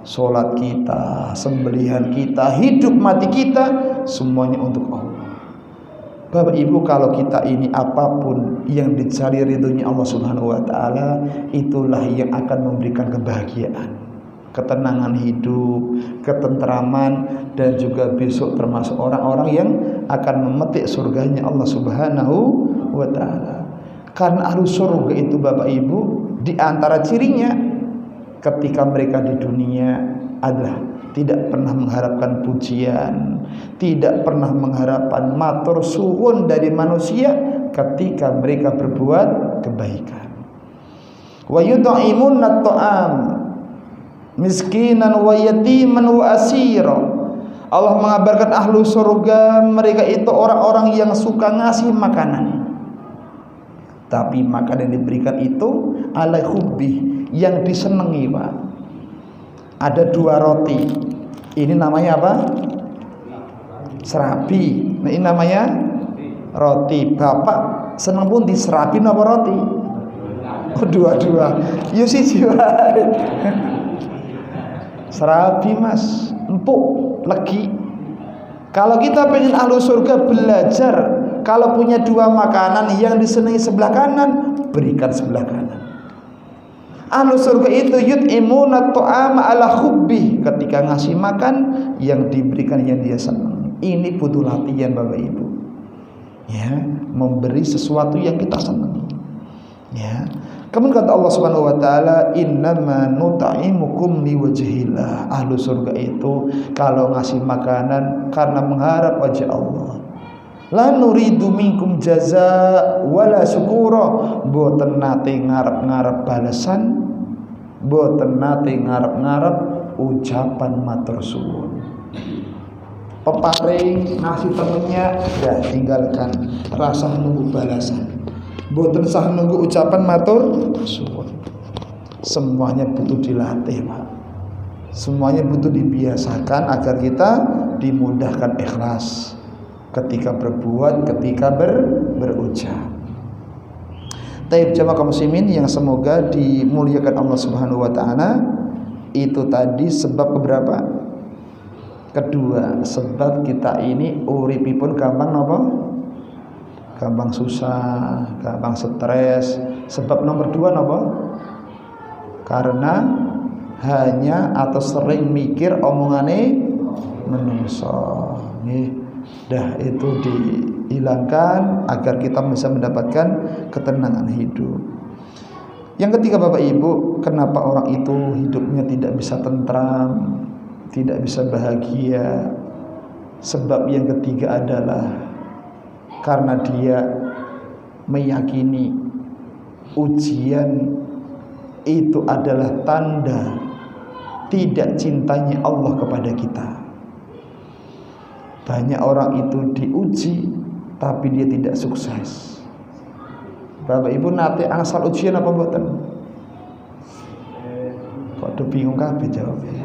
Salat kita, sembelihan kita, hidup mati kita semuanya untuk Allah. Bapak Ibu, kalau kita ini apapun yang dicari ridhonya Allah Subhanahu wa taala, itulah yang akan memberikan kebahagiaan, ketenangan hidup, ketentraman, dan juga besok termasuk orang-orang yang akan memetik surganya Allah Subhanahu wa taala. Karena ahlu surga itu Bapak Ibu, di antara cirinya ketika mereka di dunia adalah tidak pernah mengharapkan pujian, tidak pernah mengharapkan matur suwun dari manusia ketika mereka berbuat kebaikan. Wa yut'imuna at'am miskinan wa yatiman wa asira. Allah mengabarkan ahlu surga, mereka itu orang-orang yang suka ngasih makanan, tapi makanan yang diberikan itu ala hubbi, yang disenangi Pak. Ada 2 roti, ini namanya apa? Serabi. Nah, ini namanya roti. Bapak seneng pun di serabi apa roti? Oh, dua-dua. Yo siji wae. Serabi Mas, empuk, legi. Kalau kita pengen ahlu surga belajar, kalau punya 2 makanan yang disenangi sebelah kanan, berikan sebelah kanan. Ahlu surga itu yut'imuna ta'ama ala hubbi, ketika ngasih makan yang diberikan yang dia senang. Ini butuh latihan Bapak Ibu. Ya, memberi sesuatu yang kita senang. Ya. Kemudian kata Allah Subhanahu wa taala, "Innama nut'imukum liwajhillah." Ahlu surga itu kalau ngasih makanan karena mengharap wajah Allah. La nuridu minkum jaza wala syukura, boten nate ngarep-ngarep balasan, boten nate ngarep-ngarep ucapan matur suwun. Peparing ngasih temennya, ya tinggalkan, rasa nunggu balasan, boten sah nunggu ucapan matur suwun. Semuanya butuh dilatih Pak, semuanya butuh dibiasakan agar kita dimudahkan ikhlas ketika berbuat, ketika berucap. Taib jamaah kaum muslimin yang semoga dimuliakan Allah Subhanahu wa taala, itu tadi sebab keberapa? Kedua, sebab kita ini uripipun gampang napa? Gampang susah, gampang stres. Sebab nomor 2 napa? Karena hanya atau sering mikir omongane menungso. Nggih. Dah itu dihilangkan agar kita bisa mendapatkan ketenangan hidup. Yang ketiga Bapak Ibu, kenapa orang itu hidupnya tidak bisa tentram, tidak bisa bahagia? Sebab yang ketiga adalah karena dia meyakini ujian itu adalah tanda tidak cintanya Allah kepada kita. Banyak orang itu diuji tapi dia tidak sukses. Bapak Ibu nate angsal ujian apa mboten? Kok do bingung kabeh jawabnya.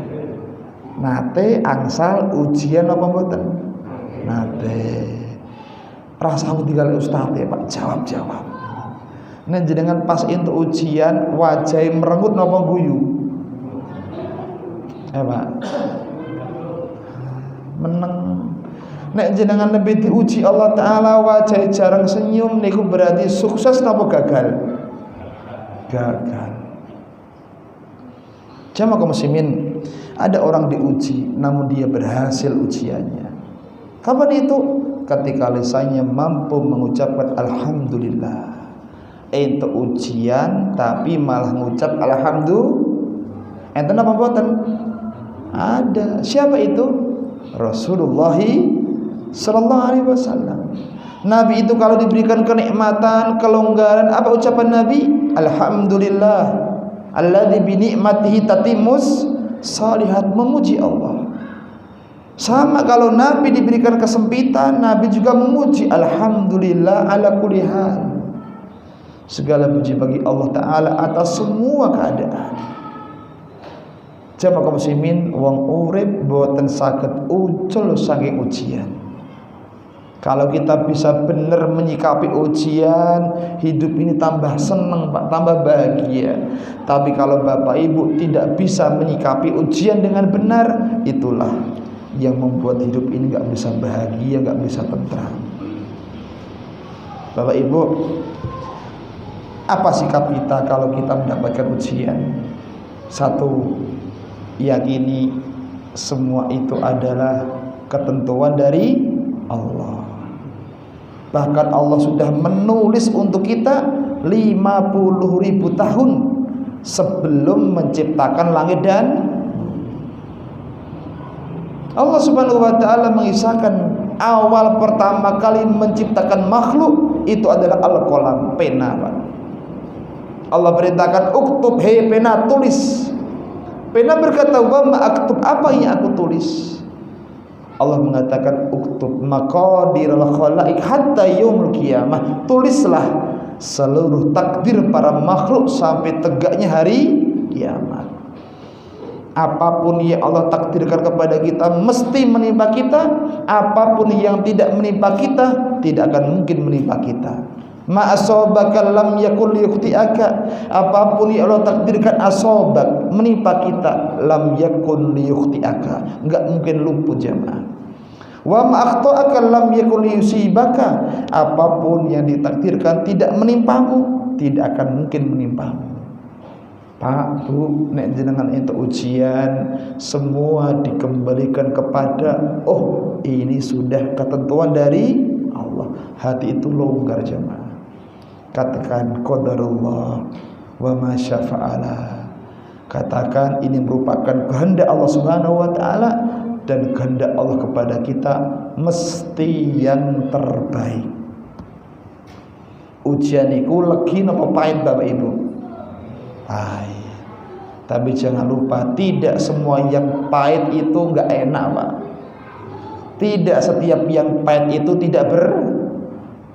Nate angsal ujian apa mboten? Nate. Rasa tinggal ustaz ya Pak, jawab. Nek jenengan pas entuk ujian wajahe merengut napa guyu? Pak. Meneng. Nek jenengan lebih diuji Allah Ta'ala wajah jarang senyum, niku berarti sukses napa gagal? Gagal. Jamaah kaum muslimin, ada orang diuji namun dia berhasil ujiannya. Kapan itu? Ketika lisannya mampu mengucapkan alhamdulillah. Ente ujian tapi malah ngucap alhamdulillah. Ente napa mboten? Ada. Siapa itu? Rasulullah sallallahu alaihi wasallam. Nabi itu kalau diberikan kenikmatan, kelonggaran, apa ucapan Nabi? Alhamdulillah alladzi bi ni'matihi tatimmus shalihat, memuji Allah. Sama kalau Nabi diberikan kesempitan, Nabi juga memuji alhamdulillah ala kulli hal. Segala puji bagi Allah Ta'ala atas semua keadaan. Jamaah kaum muslimin, wong urip boten saged ucul saking ujian. Kalau kita bisa benar menyikapi ujian, hidup ini tambah senang, Pak, tambah bahagia. Tapi kalau Bapak Ibu tidak bisa menyikapi ujian dengan benar, itulah yang membuat hidup ini nggak bisa bahagia, nggak bisa tentram. Bapak Ibu, apa sikap kita kalau kita mendapatkan ujian? Satu, yakini semua itu adalah ketentuan dari Allah. Bahkan Allah sudah menulis untuk kita 50.000 tahun sebelum menciptakan langit dan Allah Subhanahu wa taala mengisahkan awal pertama kali menciptakan makhluk itu adalah al-qalam, pena, Pak. Allah perintahkan uktub, hei pena, tulis. Pena berkata, wa ma aktub, apa yang aku tulis? Allah mengatakan uktub maqadirul khalaik hatta yaumul qiyamah, tulislah seluruh takdir para makhluk sampai tegaknya hari kiamat. Apapun yang Allah takdirkan kepada kita mesti menimpa kita. Apapun yang tidak menimpa kita tidak akan mungkin menimpa kita. Ma asabaka lam yakul liyukhti'aka. Apapun yang Allah takdirkan asabak menimpa kita, lam yakun liyukhti'aka, enggak mungkin luput jemaah. Wa ma akhta'aka lam yakul liyusibaka. Apapun yang ditakdirkan tidak menimpamu tidak akan mungkin menimpamu. Pak, Bu, nek jenengan itu ujian, semua dikembalikan kepada ini sudah ketentuan dari Allah. Hati itu longgar jemaah. Katakan qadarullah wa ma syafa'ala. Katakan ini merupakan kehendak Allah Subhanahu wa taala, dan kehendak Allah kepada kita mesti yang terbaik. Ujian itu legi napa pahit Bapak Ibu? Tapi jangan lupa, tidak semua yang pahit itu enggak enak, Pak. Tidak setiap yang pahit itu tidak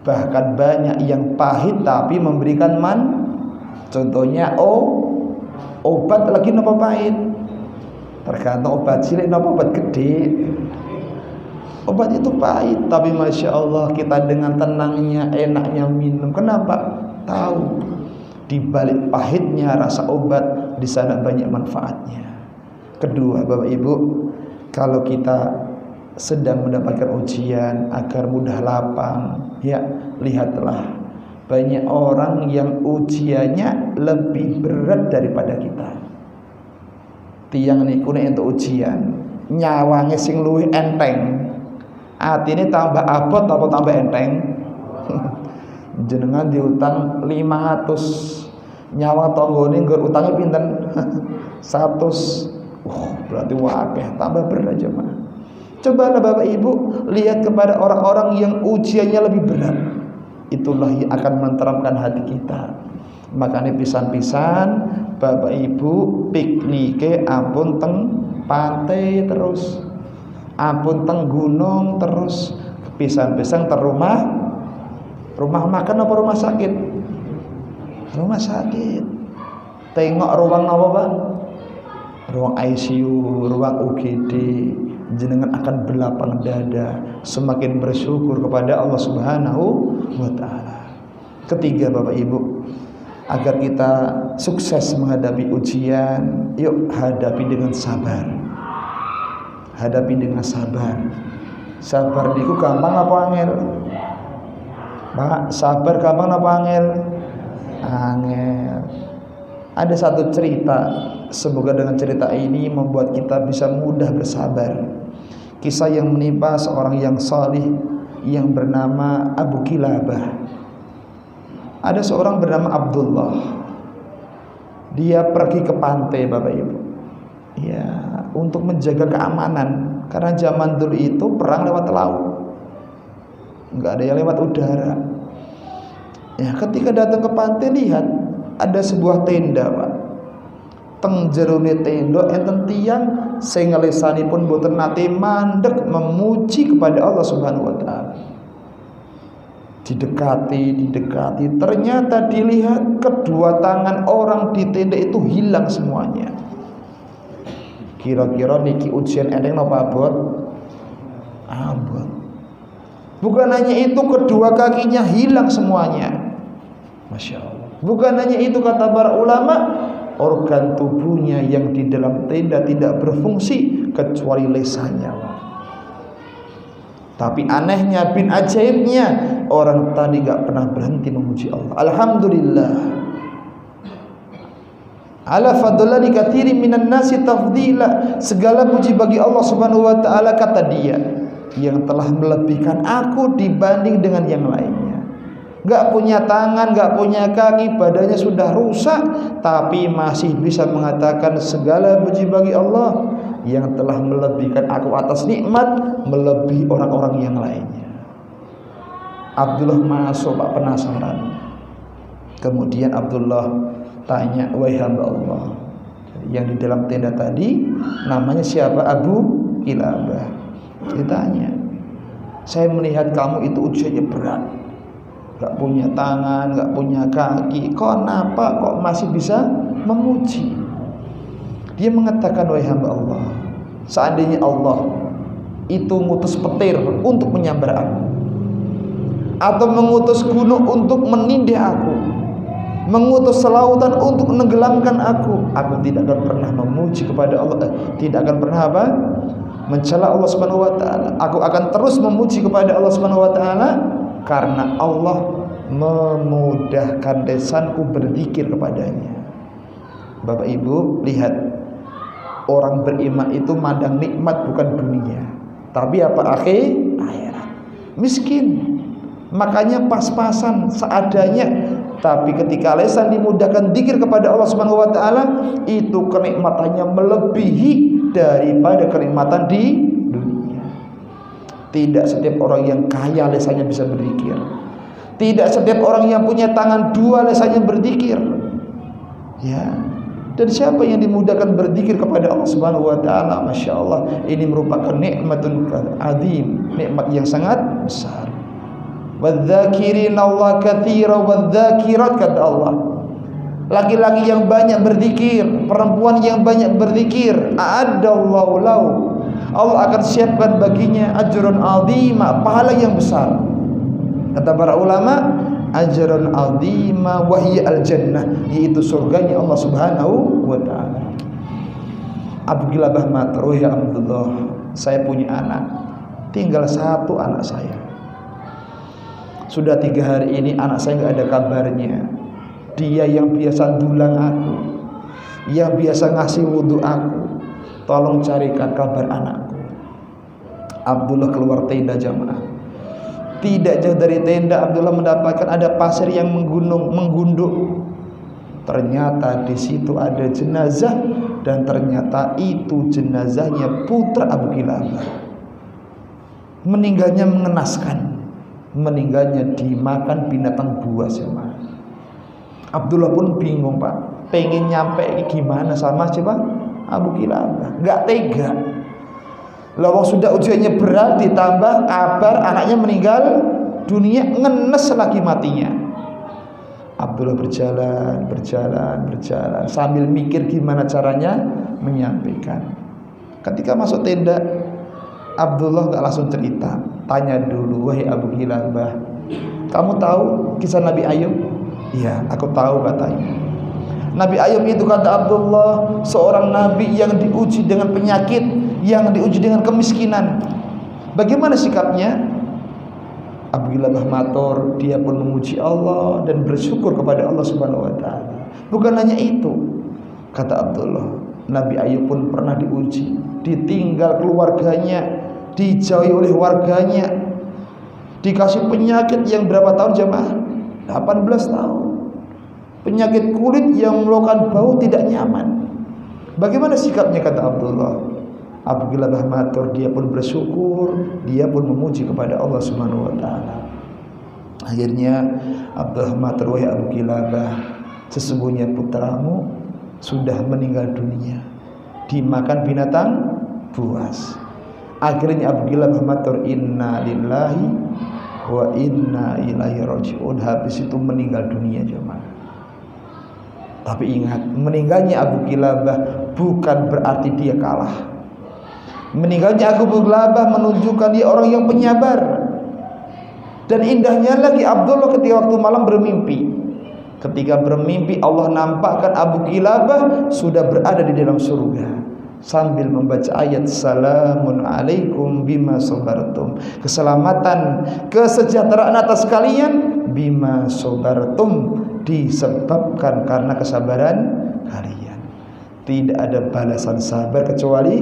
bahkan banyak yang pahit tapi memberikan contohnya obat lagi napa pahit, tergantung obat cilik napa obat gede. Obat itu pahit tapi Masya Allah kita dengan tenangnya enaknya minum. Kenapa? Tahu di balik pahitnya rasa obat di sana banyak manfaatnya. Kedua, Bapak Ibu, kalau kita sedang mendapatkan ujian agar mudah lapang, ya lihatlah banyak orang yang ujiannya lebih berat daripada kita. Tiang niku nek untuk ujian nyawange sing luwih enteng, atine tambah abot apa tambah enteng. Jenengan diutang 500, nyawa tanggane nggur utange pinten? 100. Berarti wakeh, tambah berat aja, Pak. Cobalah Bapak Ibu lihat kepada orang-orang yang ujiannya lebih berat. Itulah yang akan menenteramkan hati kita. Makanya pisan-pisan Bapak Ibu piknike ampun teng pantai terus, ampun teng gunung terus, pisan-pisan rumah makan apa rumah sakit? Rumah sakit. Tengok ruang apa, Pak? Ruang ICU, ruang UGD. Jenengan akan berlapang dada, semakin bersyukur kepada Allah Subhanahu wa taala. Ketiga, Bapak Ibu, agar kita sukses menghadapi ujian, yuk hadapi dengan sabar. Hadapi dengan sabar. Sabar niku gampang apa angel? Pak, sabar gampang apa angel? Angel. Ada satu cerita, semoga dengan cerita ini membuat kita bisa mudah bersabar. Kisah yang menimpa seorang yang salih yang bernama Abu Kilabah. Ada seorang bernama Abdullah. Dia pergi ke pantai, Bapak Ibu. Ya, untuk menjaga keamanan. Karena zaman dulu itu perang lewat laut, nggak ada yang lewat udara. Ya, ketika datang ke pantai, lihat ada sebuah tenda, Pak. Teng jerone tenda enten tiyang sing ngelesanipun boten nate mandeg memuji kepada Allah Subhanahu wa taala. Didekati, ternyata dilihat kedua tangan orang di tenda itu hilang semuanya. Kira-kira niki ujian enteng napa abot? Abot. Bukan hanya itu, kedua kakinya hilang semuanya. Masya Allah. Bukan hanya itu, kata para ulama, organ tubuhnya yang di dalam tenda tidak berfungsi kecuali lesannya. Tapi anehnya, bin ajaibnya, orang tadi gak pernah berhenti memuji Allah. Alhamdulillah. Ala fadlani katsirin minan nasi tafdila. Segala puji bagi Allah Subhanahu wa taala, kata dia, yang telah melebihkan aku dibanding dengan yang lainnya. Gak punya tangan, gak punya kaki, badannya sudah rusak, tapi masih bisa mengatakan segala puji bagi Allah yang telah melebihkan aku atas nikmat, melebihi orang-orang yang lainnya. Abdullah masuk, Pak, penasaran. Kemudian Abdullah tanya, wahai hamba Allah, yang di dalam tenda tadi namanya siapa? Abu Kilabah. Ditanya, saya melihat kamu itu ujiannya berat, gak punya tangan, gak punya kaki, kenapa kok masih bisa memuji? Dia mengatakan, wahai hamba Allah, seandainya Allah itu ngutus petir untuk menyambar aku, atau mengutus gunung untuk menindih aku, mengutus selautan untuk menenggelamkan aku tidak akan pernah memuji kepada Allah, tidak akan pernah apa? Mencela Allah Subhanahu wa taala. Aku akan terus memuji kepada Allah Subhanahu wa taala karena Allah memudahkan lisanku berzikir kepadanya. Bapak Ibu, lihat, orang beriman itu mandang nikmat bukan dunia, tapi apa? Akhirat. Miskin, makanya pas-pasan seadanya. Tapi ketika lisan dimudahkan zikir kepada Allah Subhanahu wa taala, itu kenikmatannya melebihi daripada kenikmatan di dunia. Tidak setiap orang yang kaya lisannya bisa berzikir. Tidak setiap orang yang punya tangan dua lisannya berzikir. Ya. Dan siapa yang dimudahkan berzikir kepada Allah Subhanahu wa taala, Masya Allah, ini merupakan nikmatun azim, nikmat yang sangat besar. Wadzakirin Allah katsira wadzakirat, kata Allah. Laki-laki yang banyak berzikir, perempuan yang banyak berzikir, a'addallahu lahu, Allah akan siapkan baginya ajrun azima, pahala yang besar. Kata para ulama, ajrun azima wa hiya al-jannah, yaitu surganya Allah Subhanahu wa taala. Abu Kilabah matur, ya Abdullah, saya punya anak, tinggal satu anak saya. Sudah 3 hari ini anak saya nggak ada kabarnya. Dia yang biasa dulang aku, yang biasa ngasih wudhu aku. Tolong carikan kabar anakku. Abdullah keluar tenda jamaah. Tidak jauh dari tenda Abdullah mendapatkan ada pasir yang menggunduk. Ternyata di situ ada jenazah, dan ternyata itu jenazahnya putra Abu Kilabah. Meninggalnya mengenaskan. Meninggalnya dimakan binatang buas, ya, Pak. Abdullah pun bingung, Pak, pengen nyampe gimana sama siapa? Abu Kilabah, nggak tega. Lawang sudah ujiannya berat, ditambah kabar anaknya meninggal dunia, ngenes lagi matinya. Abdullah berjalan sambil mikir gimana caranya menyampaikan. Ketika masuk tenda, Abdullah nggak langsung cerita, tanya dulu, wahai Abu Kilabah, kamu tahu kisah Nabi Ayub? Iya, aku tahu, katanya. Nabi Ayub itu, kata Abdullah, seorang nabi yang diuji dengan penyakit, yang diuji dengan kemiskinan. Bagaimana sikapnya? Abu Kilabah matur, dia pun memuji Allah dan bersyukur kepada Allah Subhanahu wa taala. Bukan hanya itu, kata Abdullah, Nabi Ayub pun pernah diuji, ditinggal keluarganya, dijauhi oleh warganya, dikasih penyakit yang berapa tahun jemaah? 18 tahun. Penyakit kulit yang melakukan bau tidak nyaman. Bagaimana sikapnya, kata Abdullah? Abu Kilabah matur, dia pun bersyukur, dia pun memuji kepada Allah Subhanahu wa taala. Akhirnya Abdullah matur, wahai Abu Kilabah, sesungguhnya putramu sudah meninggal dunia, dimakan binatang buas. Akhirnya Abu Kilabah matur, inna lillahi wa inna ilaihi raji'un. Habis itu meninggal dunia jemaah. Tapi ingat, meninggalnya Abu Kilabah bukan berarti dia kalah. Meninggalnya Abu Kilabah menunjukkan dia orang yang penyabar. Dan indahnya lagi Abdullah ketika waktu malam bermimpi. Ketika bermimpi Allah nampakkan Abu Kilabah sudah berada di dalam surga sambil membaca ayat salamun alaikum bima sabartum. Keselamatan, kesejahteraan atas kalian bima sabartum, disebabkan karena kesabaran kalian. Tidak ada balasan sabar kecuali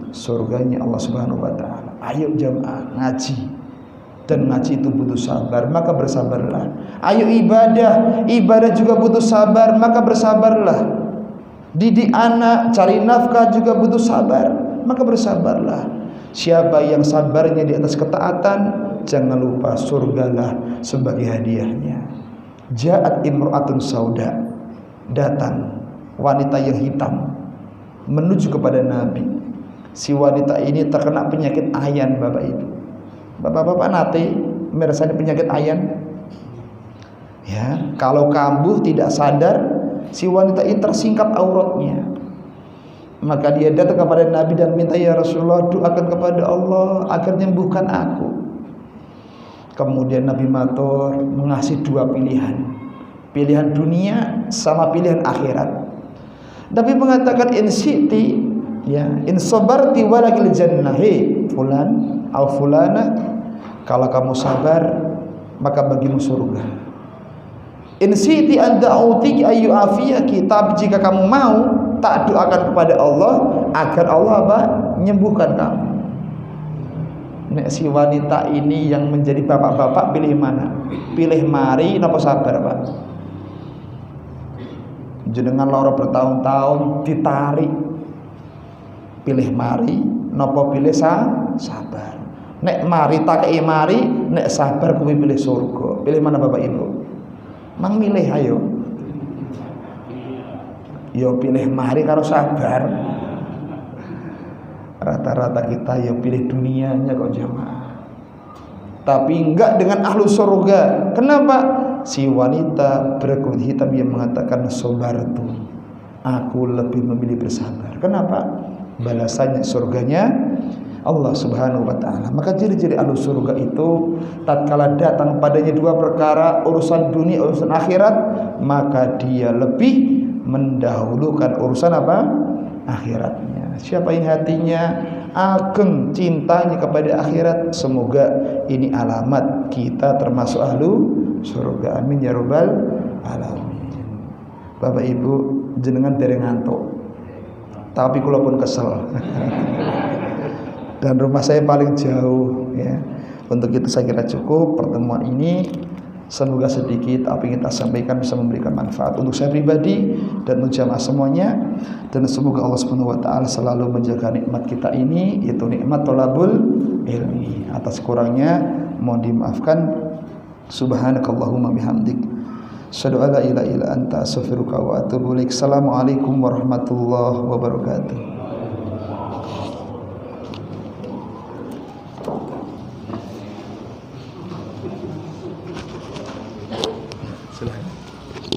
surganya Allah Subhanahu wa taala. Ayo jamaah ngaji. Dan ngaji itu butuh sabar, maka bersabarlah. Ayo ibadah, ibadah juga butuh sabar, maka bersabarlah. Didik anak, cari nafkah juga butuh sabar, maka bersabarlah. Siapa yang sabarnya di atas ketaatan, jangan lupa surgalah sebagai hadiahnya. Ja'at imra'atun sauda, datang wanita yang hitam menuju kepada Nabi. Si wanita ini terkena penyakit ayan, Bapak Ibu. Bapak-bapak nanti merasakan penyakit ayan. Ya, kalau kambuh tidak sadar, si wanita ini tersingkap auratnya. Maka dia datang kepada Nabi dan minta, ya Rasulullah, doakan kepada Allah agar menyembuhkan aku. Kemudian Nabi matur mengasih dua pilihan, pilihan dunia sama pilihan akhirat. Nabi mengatakan in syi'ti, ya, in sabarti walakil jannah, fulan au fulana, kalau kamu sabar maka bagimu surga. In syi'ti an da'utik ayu afiyaki, tapi jika kamu mau, tak doakan kepada Allah agar Allah apa? Menyembuhkan kamu. Nek si wanita ini yang menjadi bapak-bapak pilih mana? Pilih mari napa sabar, Pak? Jenengan lara bertahun-tahun ditarik. Pilih mari napa pilih sabar? Nek mari tak kei mari, nek sabar kuwi pilih surga. Pilih mana Bapak Ibu? Mang milih ayo. Yo pilih mari karo sabar. Rata-rata kita ya pilih dunianya kok jamaah. Tapi enggak dengan ahlu surga. Kenapa? Si wanita berkulit hitam yang mengatakan sabartu, aku lebih memilih bersabar. Kenapa? Balasannya surganya Allah Subhanahu wa taala. Maka ciri-ciri ahlu surga itu tatkala datang padanya dua perkara, urusan dunia, urusan akhirat, maka dia lebih mendahulukan urusan apa? Akhiratnya. Siapa yang hatinya ageng cintanya kepada akhirat, semoga ini alamat kita termasuk ahlu surga. Amin ya rabbal alamin. Bapak Ibu, jenengan dereng ngantuk, tapi kula pun kesel. Dan rumah saya paling jauh, ya. Untuk itu saya kira cukup pertemuan ini. Semoga sedikit apa yang kita sampaikan bisa memberikan manfaat untuk saya pribadi dan untuk jamaah semuanya. Dan semoga Allah Subhanahu wa taala selalu menjaga nikmat kita ini, yaitu nikmat thalabul ilmi. Atas kurangnya mohon dimaafkan. Subhanakallahumma bihamdik, asyhadu an la ilaha illa anta, astaghfiruka wa atubu ilaik. Assalamualaikum warahmatullahi wabarakatuh. Silahkan.